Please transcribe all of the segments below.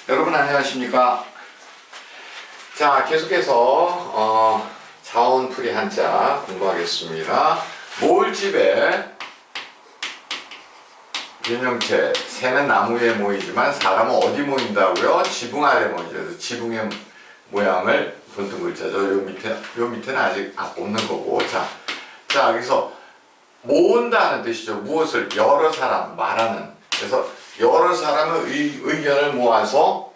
여러분 안녕하십니까? 자, 계속해서 자원풀이 한자 공부하겠습니다. 모을집에 윤형체, 새는 나무 위에 모이지만 사람은 어디 모인다고요? 지붕 아래 모이죠. 그래서 지붕의 모양을 본뜬 글자죠. 요 밑에는 아직 없는 거고. 자, 여기서 모은다는 뜻이죠. 무엇을? 여러 사람, 말하는. 그래서 여러 사람의 의견을 모아서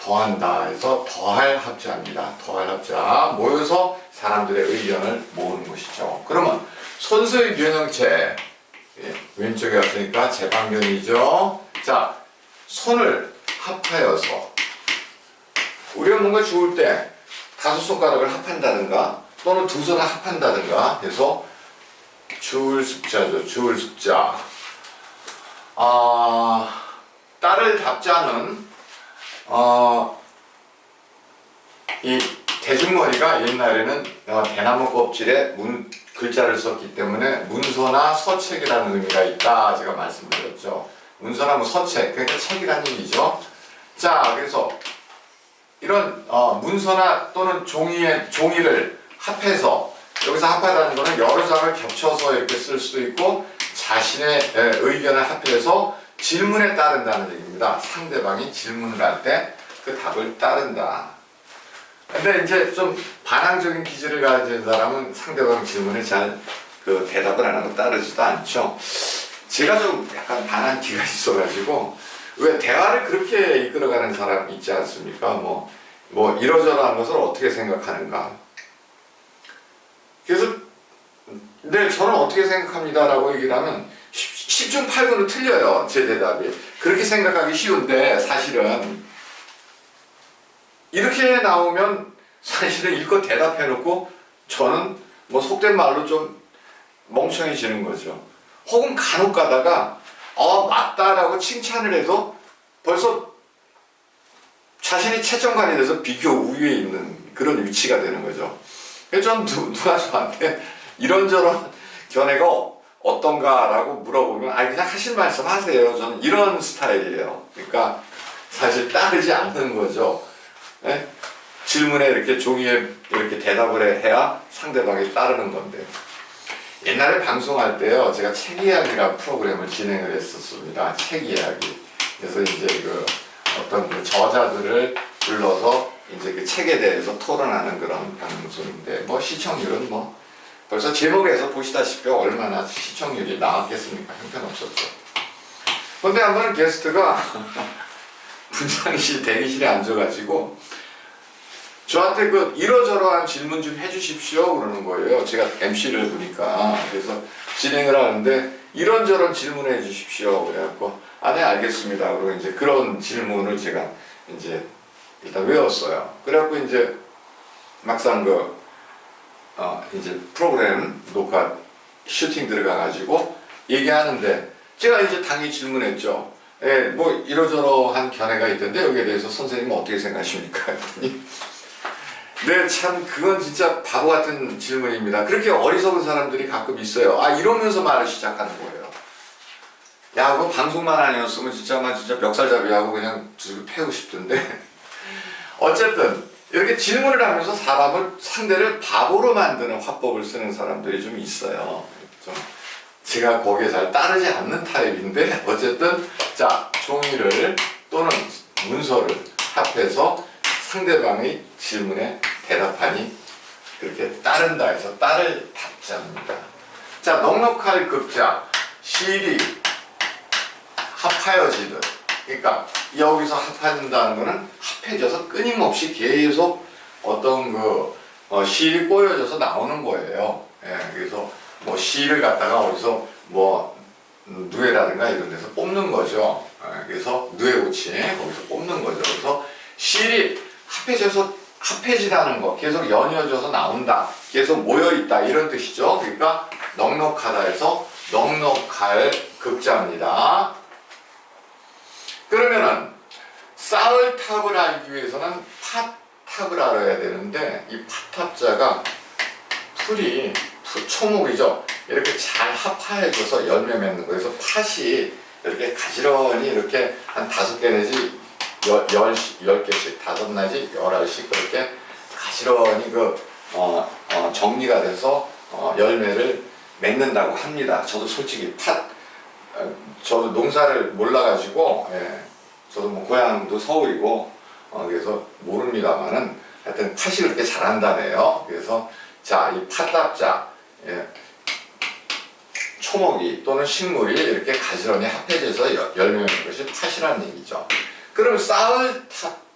더한다 해서 더할 합자입니다. 더할 합자. 모여서 사람들의 의견을 모으는 것이죠. 그러면 손수의 변형체, 왼쪽에 왔으니까 재방견이죠. 자, 손을 합하여서 우리가 뭔가 주울 때 다섯 손가락을 합한다든가 또는 두 손을 합한다든가 해서 주울 습자죠. 주울 습자. 따를 답자는 이 대중머리가 옛날에는 대나무 껍질에 글자를 썼기 때문에 문서나 서책이라는 의미가 있다 제가 말씀드렸죠. 문서나 서책, 그러니까 책이라는 얘기죠. 자, 그래서 이런 문서나 또는 종이를 합해서, 여기서 합하다는 것은 여러 장을 겹쳐서 이렇게 쓸 수도 있고 자신의 의견을 합해서 질문에 따른다는 얘기입니다. 상대방이 질문을 할 때 그 답을 따른다. 근데 이제 좀 반항적인 기질을 가진 사람은 상대방 질문에 잘 대답을 안 하고 따르지도 않죠. 제가 좀 약간 반항기가 있어가지고, 왜 대화를 그렇게 이끌어가는 사람 있지 않습니까? 뭐 이러저러한 것을 어떻게 생각하는가. 그래서 네, 저는 어떻게 생각합니다라고 얘기를 하면 10중 8구는 틀려요. 제 대답이. 그렇게 생각하기 쉬운데 사실은 이렇게 나오면 사실은 이거 대답해놓고 저는 속된 말로 좀 멍청해지는 거죠. 혹은 간혹 가다가 맞다라고 칭찬을 해도 벌써 자신이 채점관이 돼서 비교 우위에 있는 그런 위치가 되는 거죠. 그래서 전 누가 저한테 이런저런 견해가 어떤가라고 물어보면 그냥 하실 말씀 하세요. 저는 이런 스타일이에요. 그러니까 사실 따르지 않는 거죠. 네? 질문에 이렇게 종이에 이렇게 대답을 해야 상대방이 따르는 건데, 옛날에 방송할 때요, 제가 책 이야기라는 프로그램을 진행을 했었습니다. 책 이야기. 그래서 이제 어떤 저자들을 불러서 이제 그 책에 대해서 토론하는 그런 방송인데, 시청률은 벌써 제목에서 보시다시피 얼마나 시청률이 나왔겠습니까? 형편없었죠. 근데 한 번은 게스트가 분장실 대기실에 앉아가지고 저한테 이러저러한 질문 좀 해주십시오 그러는 거예요. 제가 MC를 보니까. 그래서 진행을 하는데 이런저런 질문해 주십시오. 그래갖고 네, 알겠습니다. 그리고 이제 그런 질문을 제가 이제 일단 외웠어요. 그래갖고 이제 막상 이제 프로그램 녹화 슈팅 들어가가지고 얘기하는데 제가 이제 당연히 질문했죠. 이러저러한 견해가 있던데 여기에 대해서 선생님은 어떻게 생각하십니까? 했더니 네, 참 그건 진짜 바보 같은 질문입니다. 그렇게 어리석은 사람들이 가끔 있어요. 이러면서 말을 시작하는 거예요. 야, 그거 방송만 아니었으면 진짜 멱살잡이하고 그냥 패고 싶던데. 어쨌든 이렇게 질문을 하면서 상대를 바보로 만드는 화법을 쓰는 사람들이 좀 있어요. 제가 거기에 잘 따르지 않는 타입인데, 어쨌든 자, 종이를 또는 문서를 합해서 상대방의 질문에 대답하니 그렇게 따른다 해서 따를 답자입니다. 자, 넉넉할 급자, 시일이 합하여지듯. 그러니까 여기서 합한다는 거는 합해져서 끊임없이 계속 어떤 시일이 꼬여져서 나오는 거예요. 그래서 시일을 갖다가 어디서 누에라든가 이런 데서 뽑는 거죠. 그래서 누에고치 거기서 뽑는 거죠. 그래서 시일이 합해지다는 거, 계속 연이어져서 나온다, 계속 모여있다 이런 뜻이죠. 그러니까 넉넉하다 해서 넉넉할 급자입니다. 그러면은 쌓을 탑을 알기 위해서는 팥탑을 알아야 되는데, 이 팥탑자가 풀이 초목이죠. 이렇게 잘 합하여져서 열매 맺는 거예요. 그래서 팥이 이렇게 가지런히 이렇게 한 5개 내지 열 개씩, 5나지 11씩 그렇게 가시런히 정리가 돼서 열매를 맺는다고 합니다. 저도 솔직히 저도 농사를 몰라가지고, 예, 저도 뭐 고향도 서울이고, 그래서 모릅니다만은 하여튼 팥이 그렇게 자란다네요. 그래서 자, 이 팥답자, 예, 초목이 또는 식물이 이렇게 가지런히 합해져서 열매 맺는 것이 팥이라는 얘기죠. 그럼 쌀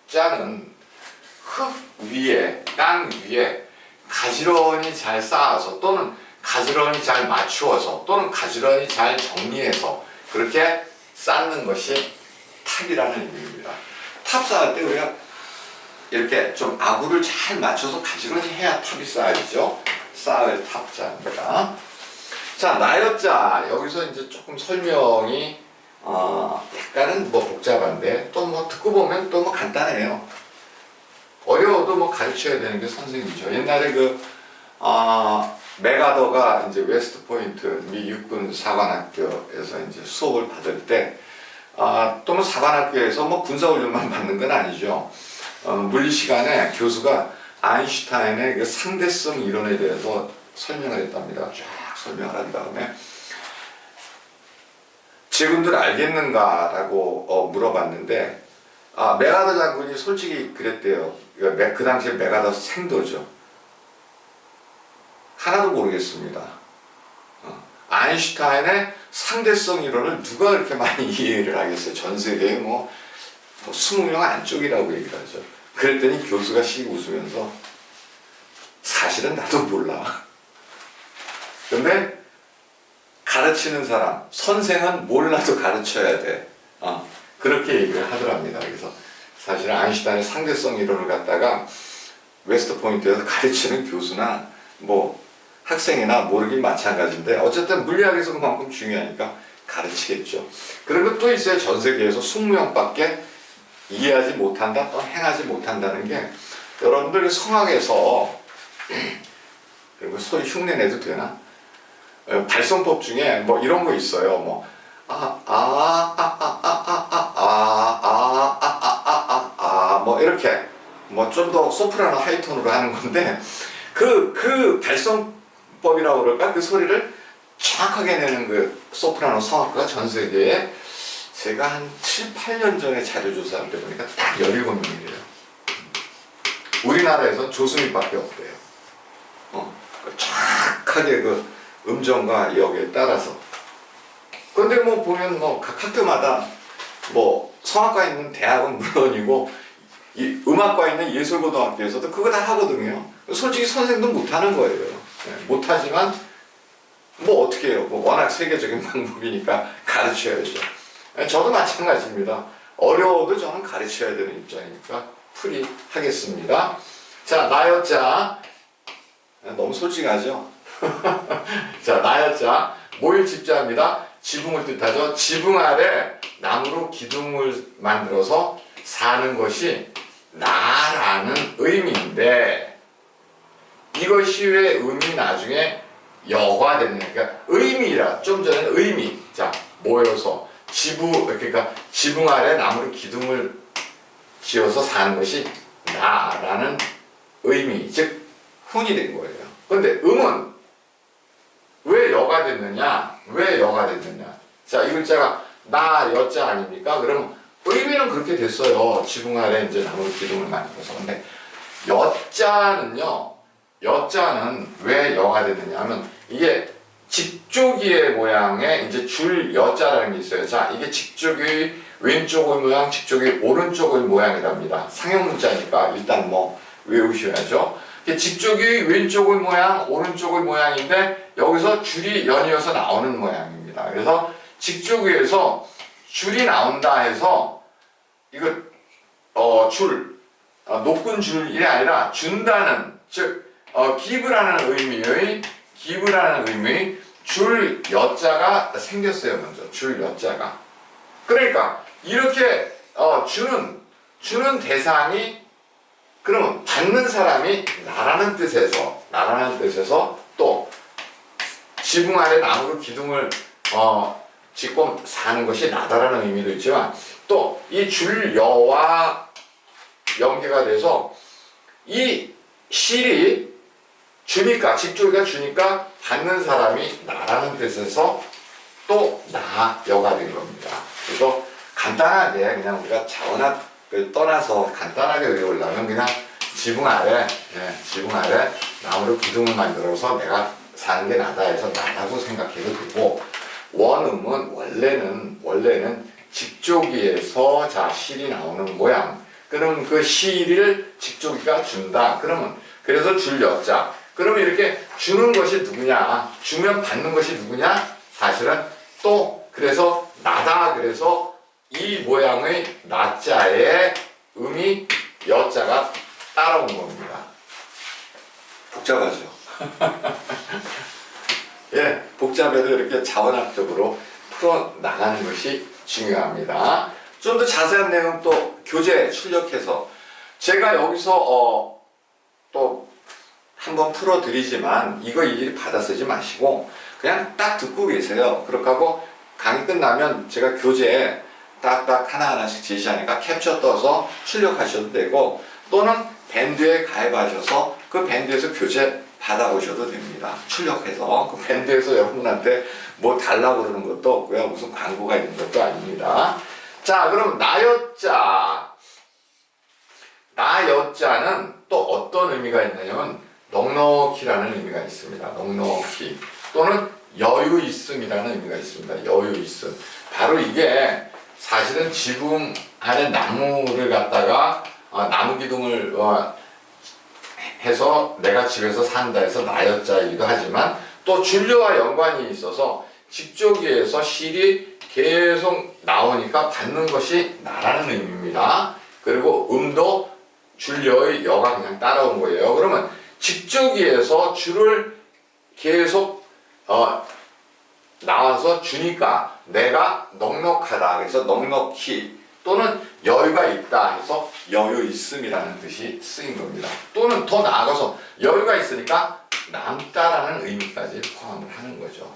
탑자는 흙 위에, 땅 위에 가지런히 잘 쌓아서 또는 가지런히 잘 맞추어서 또는 가지런히 잘 정리해서 그렇게 쌓는 것이 탑이라는 의미입니다. 탑 쌓을 때 우리가 이렇게 좀 아구를 잘 맞춰서 가지런히 해야 탑이 쌓이죠. 쌀 탑자입니다. 자, 나열자. 여기서 이제 조금 설명이 약간은 뭐 복잡한데 또 뭐 듣고 보면 또 뭐 간단해요. 어려워도 뭐 가르쳐야 되는 게 선생님이죠. 옛날에 맥아더가 이제 웨스트 포인트 미 육군 사관학교에서 이제 수업을 받을 때 또 뭐 사관학교에서 뭐 군사훈련만 받는 건 아니죠. 물리 시간에 교수가 아인슈타인의 그 상대성 이론에 대해서 설명을 했답니다. 쫙 설명을 한 다음에 지금들 알겠는가라고 물어봤는데 맥아더 장군이 솔직히 그랬대요. 그 당시에 맥아더 생도죠. 하나도 모르겠습니다. 아인슈타인의 상대성 이론을 누가 그렇게 많이 이해를 하겠어요. 전 세계에 뭐 20명 안쪽이라고 얘기를 하죠. 그랬더니 교수가 씩 웃으면서 사실은 나도 몰라. 근데 가르치는 사람, 선생은 몰라도 가르쳐야 돼. 그렇게 얘기를 하더랍니다. 그래서 사실은 아인슈타인의 상대성 이론을 갖다가 웨스트 포인트에서 가르치는 교수나 뭐 학생이나 모르긴 마찬가지인데 어쨌든 물리학에서 그만큼 중요하니까 가르치겠죠. 그리고 또 있어요. 전 세계에서 20명밖에 이해하지 못한다, 또 행하지 못한다는 게 여러분들 성악에서 그리고 소리 흉내 내도 되나? 발성법 중에 뭐 이런 거 있어요. 뭐 뭐 이렇게 뭐 좀 더 소프라노 하이톤으로 하는 건데 그 발성법이라고 그럴까? 그 소리를 정확하게 내는 그 소프라노 성악가가 전 세계에 제가 한 7, 8년 전에 자료 조사할 때 보니까 딱 17명이래요. 우리나라에서 조수민밖에 없대요. 정확하게 그 음정과 역에 따라서. 근데 뭐 보면 뭐 각 학교마다 뭐 성악과 있는 대학은 물론이고 이 음악과 있는 예술고등학교에서도 그거 다 하거든요. 솔직히 선생도 못하는 거예요. 네, 못하지만 뭐 어떻게 해요. 뭐 워낙 세계적인 방법이니까 가르쳐야죠. 저도 마찬가지입니다. 어려워도 저는 가르쳐야 되는 입장이니까 풀이하겠습니다. 자, 나열자. 너무 솔직하죠? 자, 나열자. 모일 집자입니다. 지붕을 뜻하죠. 지붕 아래 나무로 기둥을 만들어서 사는 것이 나라는 의미인데 이것이 왜 의미 나중에 여가 됐냐. 그러니까 의미라. 좀 전에는 의미. 자, 모여서 그러니까 지붕 아래 나무로 기둥을 지어서 사는 것이 나라는 의미, 즉 훈이 된 거예요. 근데 음은 왜 여가 됐느냐? 왜 여가 됐느냐? 자, 이 글자가 나 여자 아닙니까? 그럼 의미는 그렇게 됐어요. 지붕 아래 이제 나무로 기둥을 만들어서. 근데 여자는 왜 여가 됐느냐 하면 이게 직조기의 모양의 이제 줄 여자라는 게 있어요. 자, 이게 직조기 왼쪽의 모양, 직조기 오른쪽의 모양이랍니다. 상형 문자니까 일단 뭐 외우셔야죠. 직조기 왼쪽의 모양, 오른쪽의 모양인데 여기서 줄이 연이어서 나오는 모양입니다. 그래서 직조기에서 줄이 나온다 해서 이거 높은 줄이 아니라 준다는 즉 기브라는 의미의 줄 여자가 생겼어요. 먼저 줄 여자가. 그러니까 이렇게 주는 대상이 그러면 받는 사람이 나라는 뜻에서 또 지붕 아래 나무로 기둥을 짓고 사는 것이 나다라는 의미도 있지만 또 이 줄여와 연계가 돼서 이 실이 주니까 직조기가 주니까 받는 사람이 나라는 뜻에서 또 나여가 된 겁니다. 그래서 간단하게 그냥 우리가 자원학을 떠나서 간단하게 외우려면 그냥 지붕 아래 나무로 기둥을 만들어서 내가 사는 게 나다 해서 나라고 생각해도 되고 원음은 원래는 직조기에서 자 실이 나오는 모양. 그러면 그 실을 직조기가 준다. 그러면 그래서 줄 여자. 그러면 이렇게 주는 것이 누구냐? 주면 받는 것이 누구냐? 사실은 또 그래서 나다. 그래서 이 모양의 나자의 음이 여자가 따라온 겁니다. 복잡하죠? 예, 복잡해도 이렇게 자원학적으로 풀어나가는 것이 중요합니다. 좀 더 자세한 내용 또 교재 출력해서 제가 여기서 또 한번 풀어드리지만 이거 일일이 받아 쓰지 마시고 그냥 딱 듣고 계세요. 그렇게 하고 강의 끝나면 제가 교재에 딱딱 하나하나씩 제시하니까 캡처 떠서 출력하셔도 되고 또는 밴드에 가입하셔서 그 밴드에서 교재 받아오셔도 됩니다. 출력해서 그 밴드에서 여러분한테 뭐 달라고 그러는 것도 없고요. 무슨 광고가 있는 것도 아닙니다. 자, 그럼 나여자는 또 어떤 의미가 있냐면 넉넉히라는 의미가 있습니다. 넉넉히 또는 여유 있음이라는 의미가 있습니다. 여유 있음. 바로 이게 사실은 지붕 안에 나무를 갖다가 나무 기둥을 해서 내가 집에서 산다 해서 나여자이기도 하지만 또 줄여와 연관이 있어서 직조기에서 실이 계속 나오니까 받는 것이 나라는 의미입니다. 그리고 음도 줄여의 여가 그냥 따라온 거예요. 그러면 직조기에서 줄을 계속 나와서 주니까 내가 넉넉하다 그래서 넉넉히 또는 여유가 있다 해서 여유 있음이라는 뜻이 쓰인 겁니다. 또는 더 나아가서 여유가 있으니까 남다라는 의미까지 포함을 하는 거죠.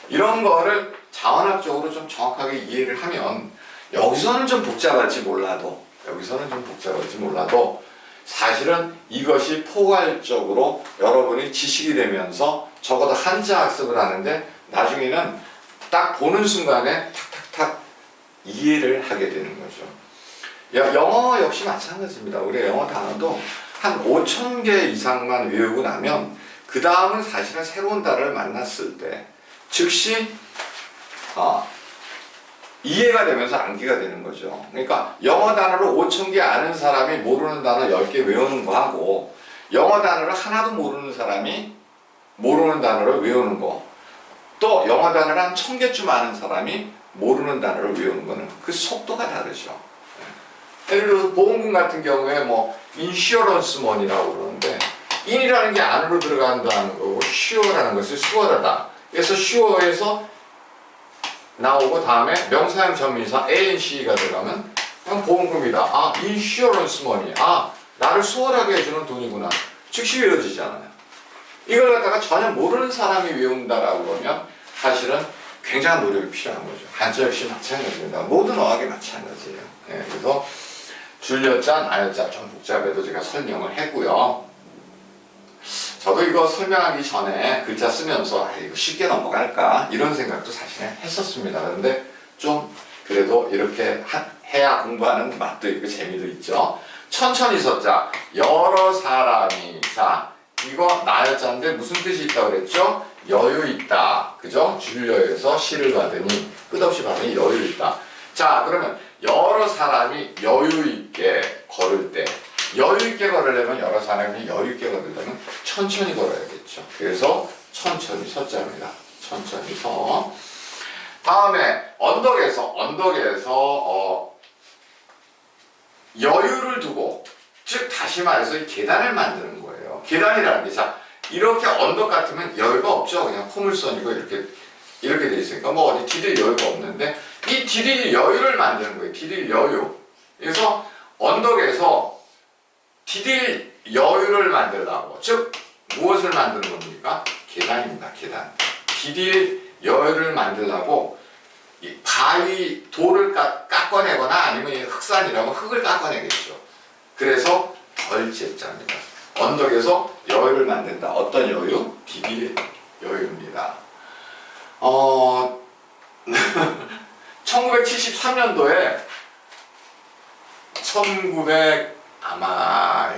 이런 거를 자원학적으로 좀 정확하게 이해를 하면 여기서는 좀 복잡할지 몰라도 사실은 이것이 포괄적으로 여러분이 지식이 되면서 적어도 한자 학습을 하는데 나중에는 딱 보는 순간에 탁탁탁 이해를 하게 되는 거죠. 영어 역시 마찬가지입니다. 우리 영어 단어도 한 5,000개 이상만 외우고 나면 그 다음은 사실은 새로운 단어를 만났을 때 즉시 이해가 되면서 암기가 되는 거죠. 그러니까 영어 단어를 5,000개 아는 사람이 모르는 단어 10개 외우는 거 하고 영어 단어를 하나도 모르는 사람이 모르는 단어를 외우는 거 또 영어 단어를 한 1,000개쯤 아는 사람이 모르는 단어를 외우는 거는 그 속도가 다르죠. 예를 들어서 보험금 같은 경우에 뭐 인슈어런스 머니라고 그러는데 인이라는 게 안으로 들어간다는 거고 슈어라는 것이 수월하다. 그래서 슈어에서 나오고 다음에 명사형 전미사 ANC가 들어가면 그냥 보험금이다. 인슈어런스 머니. 나를 수월하게 해주는 돈이구나. 즉시 외워지잖아요. 이걸 갖다가 전혀 모르는 사람이 외운다라고 그러면 사실은 굉장한 노력이 필요한 거죠. 한자 역시 마찬가지입니다. 모든 어학이 마찬가지예요. 그래서 줄여자, 나여자 좀 복잡해도 제가 설명을 했고요. 저도 이거 설명하기 전에 글자 쓰면서 이거 쉽게 넘어갈까 이런 생각도 사실은 했었습니다. 그런데 좀 그래도 이렇게 해야 공부하는 맛도 있고 재미도 있죠. 천천히 썼자 여러 사람이 자 이거 나여자인데 무슨 뜻이 있다고 그랬죠? 여유 있다. 그죠? 줄여에서 시를 받으니 끝없이 받으니 여유 있다. 자 그러면 여러 사람이 여유 있게 걸을 때 여유 있게 걸으려면 여러 사람이 여유 있게 걸으려면 천천히 걸어야겠죠. 그래서 천천히 서자입니다. 천천히 서. 다음에 언덕에서 여유를 두고 즉 다시 말해서 이 계단을 만드는 거예요. 계단이라는 게 자 이렇게 언덕 같으면 여유가 없죠. 그냥 포물선이고 이렇게 돼 있으니까 뭐 어디 디딜 여유가 없는데 이 디딜 여유를 만드는 거예요. 디딜 여유. 그래서 언덕에서 디딜 여유를 만들라고 즉 무엇을 만드는 겁니까? 계단입니다. 계단. 디딜 여유를 만들라고 이 바위 돌을 깎아내거나 아니면 이 흑산이라면 흙을 깎아내겠죠. 그래서 덜제자입니다. 언덕에서 여유를 만든다. 어떤 여유? 비밀 여유입니다. 1973년도에 아마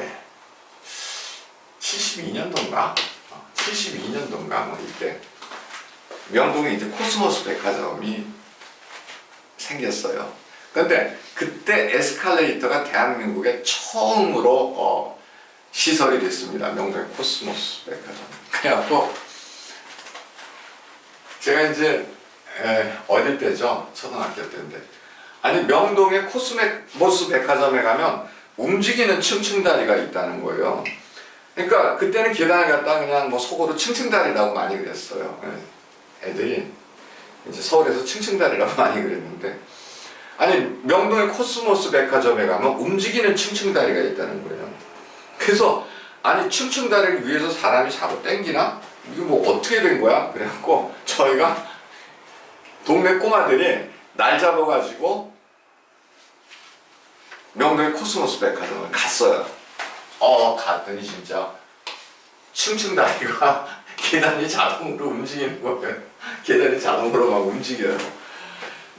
72년도인가? 72년도인가? 뭐 이때 명동에 이제 코스모스 백화점이 생겼어요. 근데 그때 에스컬레이터가 대한민국에 처음으로 시설이 됐습니다. 명동의 코스모스 백화점. 그래갖고 제가 이제 어릴 때죠. 초등학교 때인데. 아니 명동의 코스모스 백화점에 가면 움직이는 층층다리가 있다는 거예요. 그러니까 그때는 계단을 갖다 그냥 뭐 속어로 층층다리라고 많이 그랬어요. 애들이 이제 서울에서 층층다리라고 많이 그랬는데, 아니 명동의 코스모스 백화점에 가면 움직이는 층층다리가 있다는 거예요. 그래서 아니 층층다리를 위해서 사람이 잡아 당기나? 이거 뭐 어떻게 된 거야? 그래갖고 저희가 동네 꼬마들이 날 잡아가지고 명동의 코스모스 백화점을 갔어요. 갔더니 진짜 층층다리가 계단이 자동으로 움직이는 거예요. 계단이 자동으로 막 움직여요.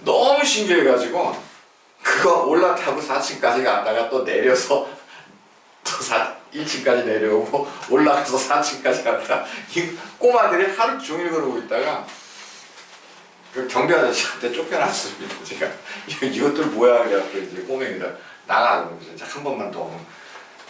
너무 신기해가지고 그거 올라타고 4층까지 갔다가 또 내려서 또 1층까지 내려오고 올라가서 4층까지 갔다. 이 꼬마들이 하루 종일 그러고 있다가 그 경비 아저씨한테 쫓겨났습니다. 제가 이것들 뭐야 그래갖고 이제 꼬맹이들 나가고 이제 한 번만 더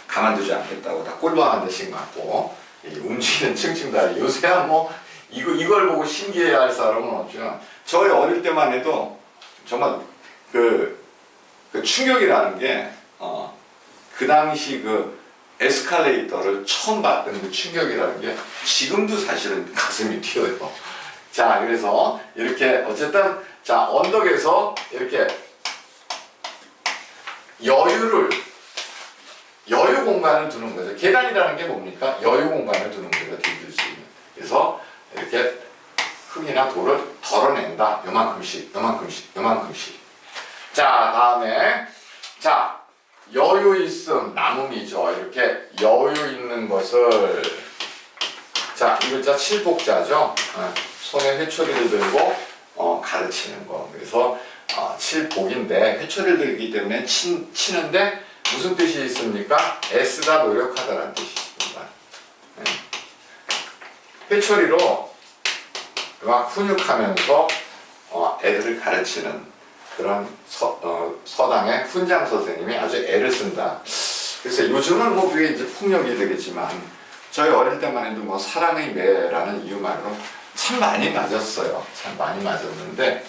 가만두지 않겠다고 다 꼴방 한 대씩 맞고 움직이는 층층다리. 요새야 뭐 이걸 보고 신기해야 할 사람은 없지만 저희 어릴 때만 해도 정말 그 충격이라는 게 그 당시 그 에스컬레이터를 처음 봤던 그 충격이라는 게 지금도 사실은 가슴이 뛰어요. 자, 그래서 이렇게 어쨌든 자 언덕에서 이렇게 여유 공간을 두는 거죠. 계단이라는 게 뭡니까? 여유 공간을 두는 거죠. 딜들 수 있는. 그래서 이렇게 흙이나 돌을 덜어낸다. 요만큼씩. 자, 다음에 자 여유 있음 남음이죠. 이렇게 여유 있는 것을 자 이 글자 칠복자죠. 손에 회초리를 들고 가르치는 거. 그래서 칠복인데 회초리를 들기 때문에 치는데 무슨 뜻이 있습니까? 애쓰다 노력하다라는 뜻이 있습니다. 회초리로 막 훈육하면서 애들을 가르치는 그런 서당의 훈장 선생님이 아주 애를 쓴다. 그래서 요즘은 뭐 그게 이제 폭력이 되겠지만 저희 어릴 때만 해도 뭐 사랑의 매라는 이유만으로 참 많이 맞았어요. 참 많이 맞았는데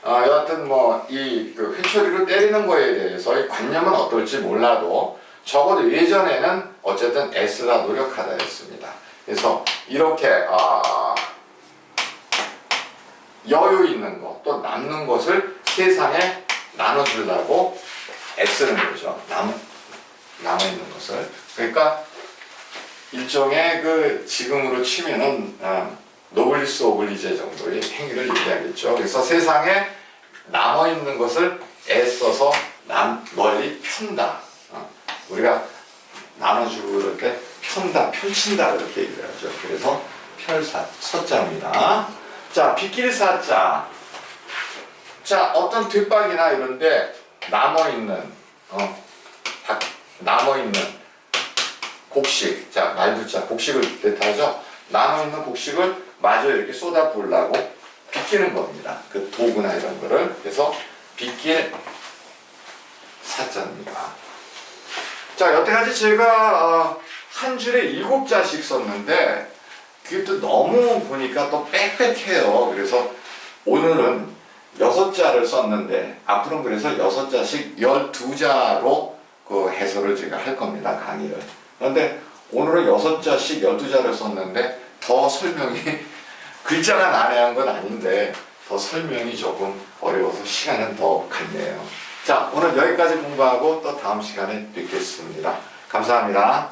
여하튼 뭐 이 그 회초리로 때리는 거에 대해서의 관념은 어떨지 몰라도 적어도 예전에는 어쨌든 애쓰다 노력하다였습니다. 그래서 이렇게 여유 있는 것, 또 남는 것을 세상에 나눠주려고 애쓰는 거죠. 남아있는 것을. 그러니까 일종의 그 지금으로 치면은 노블리스 오블리제 정도의 행위를 얘기하겠죠. 그래서 세상에 남아있는 것을 애써서 멀리 편다. 우리가 나눠주고 그럴 때 편다, 펼친다 이렇게 얘기를 하죠. 그래서 서자입니다. 자, 빗길사자. 자, 어떤 뒷박이나 이런데 남아있는 곡식. 자, 말두자 곡식을 뜻하죠. 남아있는 곡식을 마저 이렇게 쏟아 부으려고 빗기는 겁니다. 그 도구나 이런 거를. 그래서 빗길 사자입니다. 자, 여태까지 제가 한 줄에 7자씩 썼는데 그게 또 너무 보니까 또 빽빽해요. 그래서 오늘은 6자를 썼는데 앞으로는 그래서 6자씩 12자로 그 해설을 제가 할 겁니다. 강의를. 그런데 오늘은 6자씩 12자를 썼는데 더 설명이 글자가 난해한 건 아닌데 더 설명이 조금 어려워서 시간은 더 갔네요. 자, 오늘 여기까지 공부하고 또 다음 시간에 뵙겠습니다. 감사합니다.